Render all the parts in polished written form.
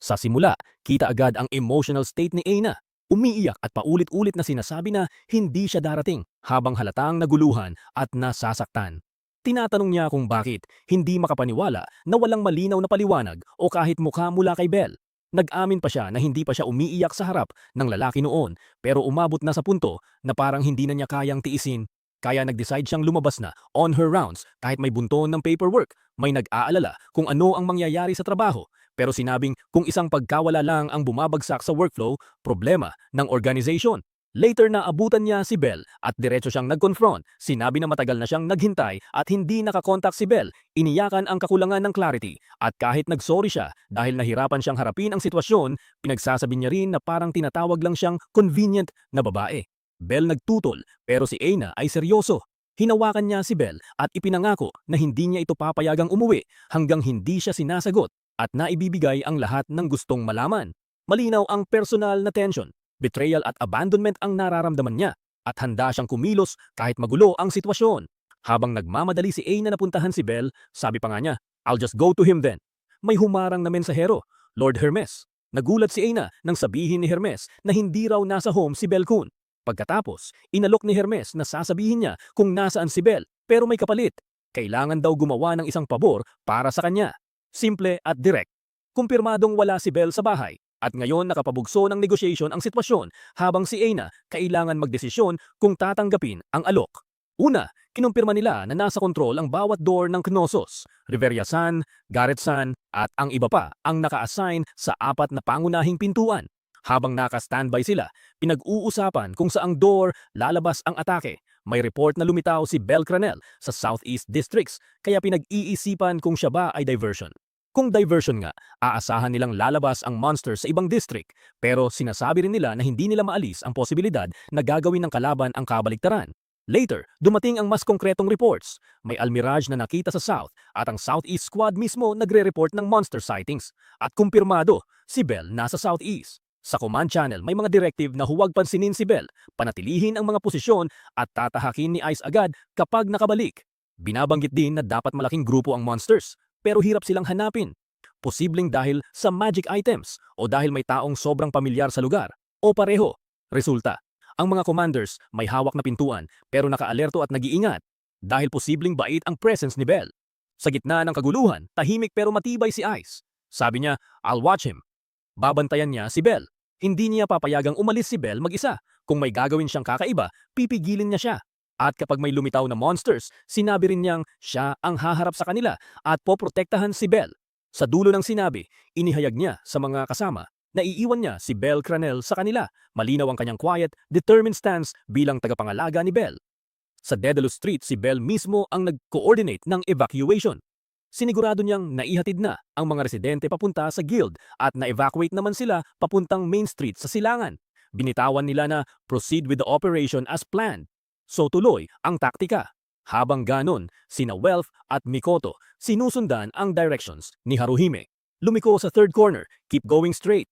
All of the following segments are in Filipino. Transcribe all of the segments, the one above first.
Sa simula, kita agad ang emotional state ni Aina. Umiiyak at paulit-ulit na sinasabi na hindi siya darating habang halatang naguluhan at nasasaktan. Tinatanong niya kung bakit hindi makapaniwala na walang malinaw na paliwanag o kahit mukha mula kay Belle. Nag-amin pa siya na hindi pa siya umiiyak sa harap ng lalaki noon pero umabot na sa punto na parang hindi na niya kayang tiisin. Kaya nag-decide siyang lumabas na on her rounds kahit may bunton ng paperwork. May nag-aalala kung ano ang mangyayari sa trabaho pero sinabing kung isang pagkawala lang ang bumabagsak sa workflow, problema ng organization. Later na abutan niya si Belle at diretso siyang nag-confront. Sinabi na matagal na siyang naghintay at hindi nakakontak si Belle. Iniyakan ang kakulangan ng clarity at kahit nagsorry siya dahil nahirapan siyang harapin ang sitwasyon, pinagsasabi niya rin na parang tinatawag lang siyang convenient na babae. Belle nagtutol pero si Aina ay seryoso. Hinawakan niya si Belle at ipinangako na hindi niya ito papayagang umuwi hanggang hindi siya sinasagot at naibibigay ang lahat ng gustong malaman. Malinaw ang personal na tension, betrayal at abandonment ang nararamdaman niya at handa siyang kumilos kahit magulo ang sitwasyon. Habang nagmamadali si Aina na puntahan si Belle, sabi pa nga niya, "I'll just go to him then." May humarang na mensahero, Lord Hermes. Nagulat si Aina nang sabihin ni Hermes na hindi raw nasa home si Belkun. Pagkatapos, inalok ni Hermes na sasabihin niya kung nasaan si Belle pero may kapalit. Kailangan daw gumawa ng isang pabor para sa kanya. Simple at direct. Kumpirmadong wala si Belle sa bahay at ngayon nakapabugso ng negosyasyon ang sitwasyon habang si Aina kailangan magdesisyon kung tatanggapin ang alok. Una, kinumpirma nila na nasa kontrol ang bawat door ng Knossos, Riveriasan, Garrettsan at ang iba pa ang naka-assign sa 4 na pangunahing pintuan. Habang naka-standby sila, pinag-uusapan kung saang door lalabas ang atake. May report na lumitaw si Belle Cranel sa Southeast Districts kaya pinag-iisipan kung siya ba ay diversion. Kung diversion nga, aasahan nilang lalabas ang monster sa ibang district pero sinasabi rin nila na hindi nila maalis ang posibilidad na gagawin ng kalaban ang kabaligtaran. Later, dumating ang mas konkretong reports. May almirage na nakita sa South at ang Southeast Squad mismo nagre-report ng monster sightings. At kumpirmado, si Belle nasa Southeast. Sa command channel, may mga directive na huwag pansinin si Belle, panatilihin ang mga posisyon at tatahakin ni Ice agad kapag nakabalik. Binabanggit din na dapat malaking grupo ang monsters, pero hirap silang hanapin. Posibleng dahil sa magic items o dahil may taong sobrang pamilyar sa lugar o pareho. Resulta, ang mga commanders may hawak na pintuan pero naka-alerto at nag-iingat dahil posibleng bait ang presence ni Belle. Sa gitna ng kaguluhan, tahimik pero matibay si Ice. Sabi niya, "I'll watch him." Babantayan niya si Belle. Hindi niya papayagang umalis si Belle mag-isa. Kung may gagawin siyang kakaiba, pipigilin niya siya. At kapag may lumitaw na monsters, sinabi rin niyang siya ang haharap sa kanila at poprotektahan si Belle. Sa dulo ng sinabi, inihayag niya sa mga kasama na iiwan niya si Belle Cranel sa kanila. Malinaw ang kanyang quiet, determined stance bilang tagapangalaga ni Belle. Sa Daedalus Street, si Belle mismo ang nag-coordinate ng evacuation. Sinigurado niyang naihatid na ang mga residente papunta sa guild at na-evacuate naman sila papuntang Main Street sa Silangan. Binitawan nila na proceed with the operation as planned. So tuloy ang taktika. Habang ganon, sina Wealth at Mikoto sinusundan ang directions ni Haruhime. Lumiko sa third corner, keep going straight.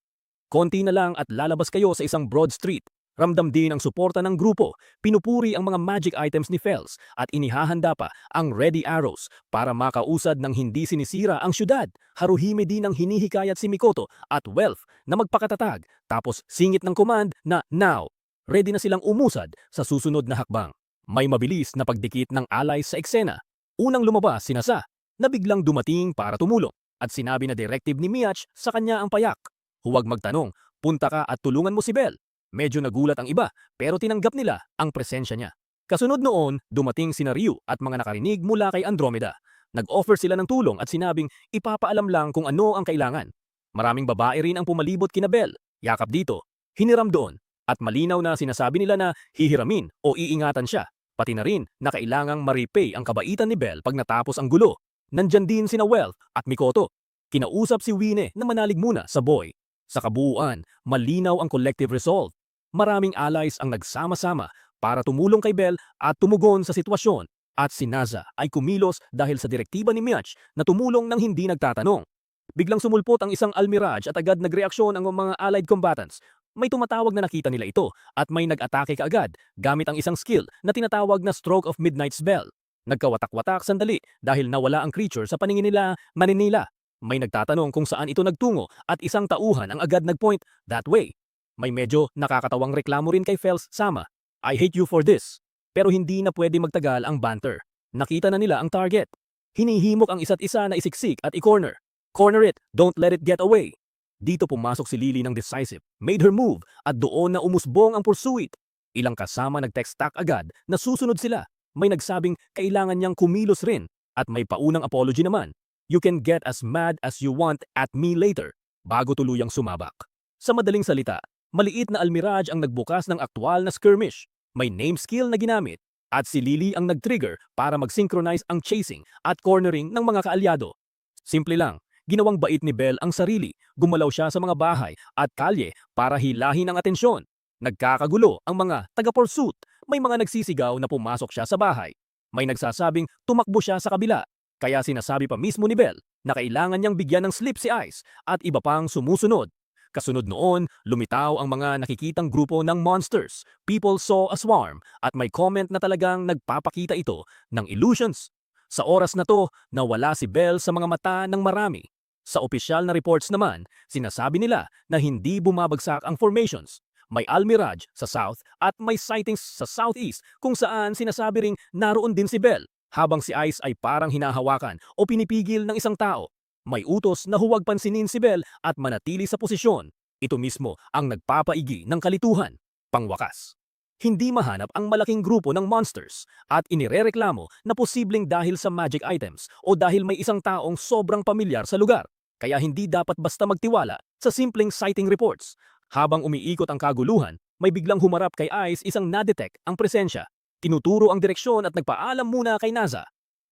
Konti na lang at lalabas kayo sa isang broad street. Ramdam din ang suporta ng grupo, pinupuri ang mga magic items ni Fels at inihahanda pa ang ready arrows para makausad ng hindi sinisira ang syudad. Haruhime din ang hinihikayat si Mikoto at Wealth na magpakatatag tapos singit ng command na now. Ready na silang umusad sa susunod na hakbang. May mabilis na pagdikit ng allies sa eksena. Unang lumabas si Nasa na biglang dumating para tumulong at sinabi na directive ni Miach sa kanya ang payak. Huwag magtanong, punta ka at tulungan mo si Belle. Medyo nagulat ang iba pero tinanggap nila ang presensya niya. Kasunod noon, dumating sina Ryu at mga nakarinig mula kay Andromeda. Nag-offer sila ng tulong at sinabing ipapaalam lang kung ano ang kailangan. Maraming babae rin ang pumalibot kina Belle. Yakap dito, hiniram doon at malinaw na sinasabi nila na hihiramin o iingatan siya. Pati na rin na kailangang ma-repay ang kabaitan ni Belle pag natapos ang gulo. Nandyan din sina Wealth at Mikoto. Kinausap si Wine na manalig muna sa boy. Sa kabuuan, malinaw ang collective resolve. Maraming allies ang nagsama-sama para tumulong kay Belle at tumugon sa sitwasyon. At si Naza ay kumilos dahil sa direktiba ni Miach na tumulong nang hindi nagtatanong. Biglang sumulpot ang isang almirage at agad nagreaksyon ang mga allied combatants. May tumatawag na nakita nila ito at may nag-atake kaagad gamit ang isang skill na tinatawag na Stroke of Midnight Spell. Nagkawatak-watak sandali dahil nawala ang creature sa paningin nila Manila. May nagtatanong kung saan ito nagtungo at isang tauhan ang agad nagpoint that way. May medyo nakakatawang reklamo rin kay Phelps Sama. I hate you for this. Pero hindi na pwede magtagal ang banter. Nakita na nila ang target. Hinihimok ang isa't isa na isiksik at i-corner. Corner it, don't let it get away. Dito pumasok si Lily ng decisive, made her move at doon na umusbong ang pursuit. Ilang kasama nag-text tack agad na susunod sila. May nagsabing kailangan niyang kumilos rin at may paunang apology naman. You can get as mad as you want at me later bago tuluyang sumabak. Sa madaling salita, maliit na almiraj ang nagbukas ng aktwal na skirmish. May name skill na ginamit at si Lily ang nag-trigger para mag-synchronize ang chasing at cornering ng mga kaalyado. Simple lang, ginawang bait ni Belle ang sarili, gumalaw siya sa mga bahay at kalye para hilahin ang atensyon. Nagkakagulo ang mga taga-pursuit, may mga nagsisigaw na pumasok siya sa bahay. May nagsasabing tumakbo siya sa kabila, kaya sinasabi pa mismo ni Belle na kailangan niyang bigyan ng slip si Ice at iba pang sumusunod. Kasunod noon, lumitaw ang mga nakikitang grupo ng monsters. People saw a swarm at may comment na talagang nagpapakita ito ng illusions. Sa oras na to, nawala si Belle sa mga mata ng marami. Sa opisyal na reports naman, sinasabi nila na hindi bumabagsak ang formations. May almiraj sa south at may sightings sa southeast kung saan sinasabi ring naroon din si Belle habang si Ice ay parang hinahawakan o pinipigil ng isang tao. May utos na huwag pansinin si Belle at manatili sa posisyon. Ito mismo ang nagpapaigi ng kalituhan. Pangwakas, hindi mahanap ang malaking grupo ng monsters at inirereklamo na posibleng dahil sa magic items o dahil may isang taong sobrang pamilyar sa lugar. Kaya hindi dapat basta magtiwala sa simpleng sighting reports. Habang umiikot ang kaguluhan, may biglang humarap kay Ice isang na-detect ang presensya. Tinuturo ang direksyon at nagpaalam muna kay Naza.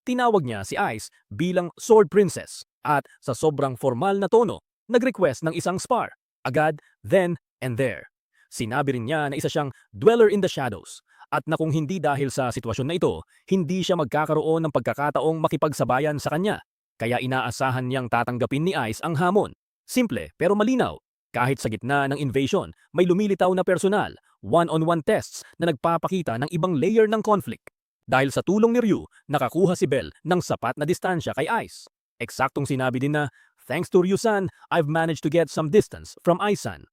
Tinawag niya si Ice bilang Sword Princess at sa sobrang formal na tono, nag-request ng isang spar. Agad, then and there. Sinabi rin niya na isa siyang dweller in the shadows at na kung hindi dahil sa sitwasyon na ito, hindi siya magkakaroon ng pagkakataong makipagsabayan sa kanya. Kaya inaasahan niyang tatanggapin ni Ice ang hamon. Simple pero malinaw. Kahit sa gitna ng invasion, may lumilitaw na personal, one-on-one tests na nagpapakita ng ibang layer ng conflict. Dahil sa tulong ni Ryu, nakakuha si Belle ng sapat na distansya kay Ice. Eksaktong sinabi din na, thanks to Ryu-san, I've managed to get some distance from Ice-san.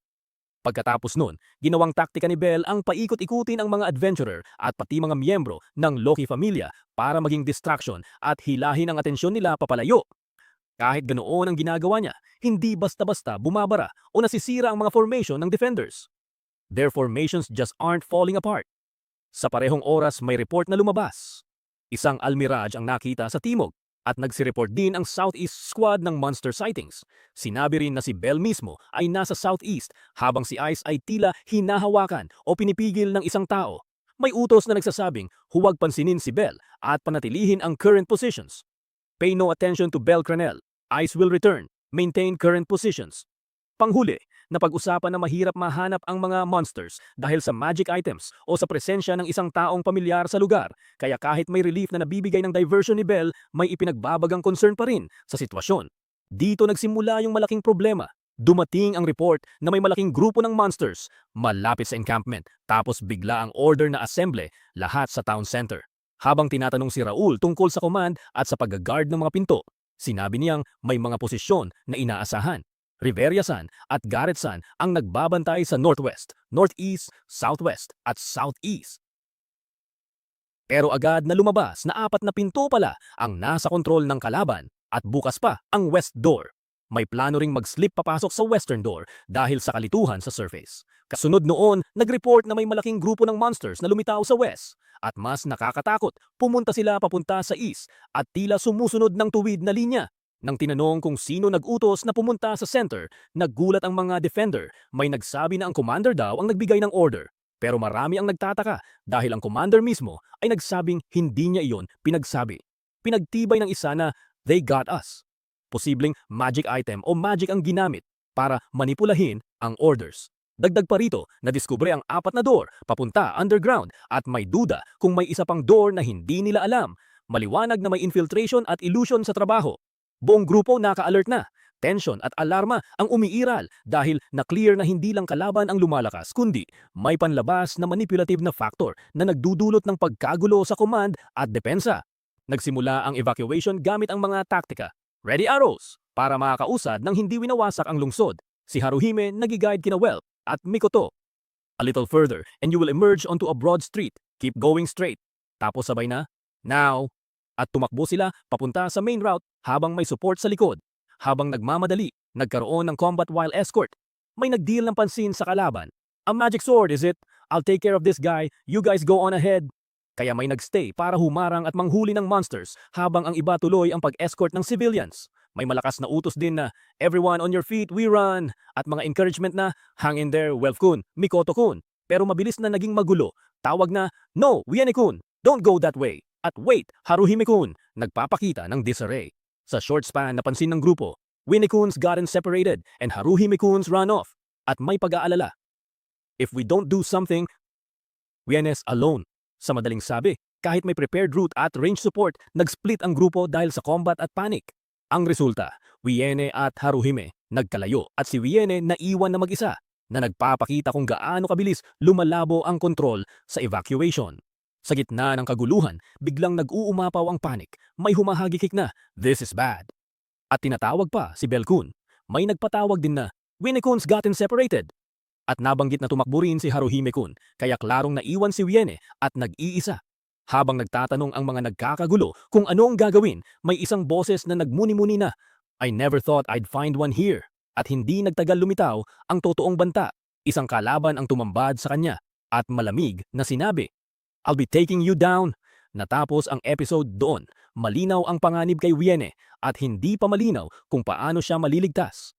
Pagkatapos nun, ginawang taktika ni Belle ang paikot-ikutin ang mga adventurer at pati mga miyembro ng Loki Familia para maging distraction at hilahin ang atensyon nila papalayo. Kahit ganoon ang ginagawa niya, hindi basta-basta bumabara o nasisira ang mga formation ng defenders. Their formations just aren't falling apart. Sa parehong oras may report na lumabas. Isang almiraj ang nakita sa timog at nagsireport din ang southeast squad ng monster sightings. Sinabi rin na si Belle mismo ay nasa southeast habang si Ice ay tila hinahawakan o pinipigil ng isang tao. May utos na nagsasabing huwag pansinin si Belle at panatilihin ang current positions. Pay no attention to Belle Cranel. Ice will return. Maintain current positions. Panghuli, napag-usapan na mahirap mahanap ang mga monsters dahil sa magic items o sa presensya ng isang taong pamilyar sa lugar. Kaya kahit may relief na nabibigay ng diversion ni Belle, may ipinagbabagang concern pa rin sa sitwasyon. Dito nagsimula yung malaking problema. Dumating ang report na may malaking grupo ng monsters malapit sa encampment tapos bigla ang order na assemble lahat sa town center. Habang tinatanong si Raul tungkol sa command at sa pag-guard ng mga pinto, sinabi niyang may mga posisyon na inaasahan. Rivera-san at Garrett-san ang nagbabantay sa northwest, northeast, southwest at southeast. Pero agad na lumabas na 4 na pinto pala ang nasa kontrol ng kalaban at bukas pa ang west door. May plano ring mag-slip papasok sa western door dahil sa kalituhan sa surface. Kasunod noon, nag-report na may malaking grupo ng monsters na lumitaw sa west. At mas nakakatakot, pumunta sila papunta sa east at tila sumusunod ng tuwid na linya. Nang tinanong kung sino nag-utos na pumunta sa center, naggulat ang mga defender. May nagsabi na ang commander daw ang nagbigay ng order. Pero marami ang nagtataka dahil ang commander mismo ay nagsabing hindi niya iyon pinagsabi. Pinagtibay ng isa na they got us. Posibleng magic item o magic ang ginamit para manipulahin ang orders. Dagdag pa rito, nadiskubre ang 4 na door papunta underground at may duda kung may isa pang door na hindi nila alam. Maliwanag na may infiltration at illusion sa trabaho. Buong grupo naka-alert na. Tension at alarma ang umiiral dahil na-clear na hindi lang kalaban ang lumalakas kundi may panlabas na manipulative na factor na nagdudulot ng pagkagulo sa command at depensa. Nagsimula ang evacuation gamit ang mga taktika. Ready arrows! para makakausad nang hindi winawasak ang lungsod. Si Haruhime nagiguide kina Whelp at Mikoto. A little further and you will emerge onto a broad street. Keep going straight. Tapos sabay na, now. At tumakbo sila papunta sa main route habang may support sa likod. Habang nagmamadali, nagkaroon ng combat while escort. May nagdeal ng pansin sa kalaban. A magic sword, is it? I'll take care of this guy. You guys go on ahead. Kaya may nagstay para humarang at manghuli ng monsters habang ang iba tuloy ang pag-escort ng civilians. May malakas na utos din na, everyone on your feet, we run! At mga encouragement na, hang in there, Whelp-kun, Mikoto-kun. Pero mabilis na naging magulo. Tawag na, no, Wiene-kun, don't go that way. At wait, Haruhime-kun, nagpapakita ng disarray. Sa short span napansin ng grupo, Wiene-kun's gotten separated and Haruhime-kun's run off. At may pag-aalala. If we don't do something, Wiene's alone. Sa madaling sabi, kahit may prepared route at range support, nag-split ang grupo dahil sa combat at panic. Ang resulta, Wiene at Haruhime nagkalayo at si Wiene naiwan na mag-isa na nagpapakita kung gaano kabilis lumalabo ang kontrol sa evacuation. Sa gitna ng kaguluhan, biglang nag-uumapaw ang panic. May humahagikik na, this is bad. At tinatawag pa si Belkun. May nagpatawag din na, Wiene-kun's gotten separated. At nabanggit na tumakbo rin si Haruhime-kun, kaya klarong naiwan si Wiene at nag-iisa. Habang nagtatanong ang mga nagkakagulo kung ano ang gagawin, may isang boses na nagmuni-muni na, I never thought I'd find one here. At hindi nagtagal lumitaw ang totoong banta. Isang kalaban ang tumambad sa kanya at malamig na sinabi, I'll be taking you down. Natapos ang episode doon. Malinaw ang panganib kay Wiene at hindi pa malinaw kung paano siya maliligtas.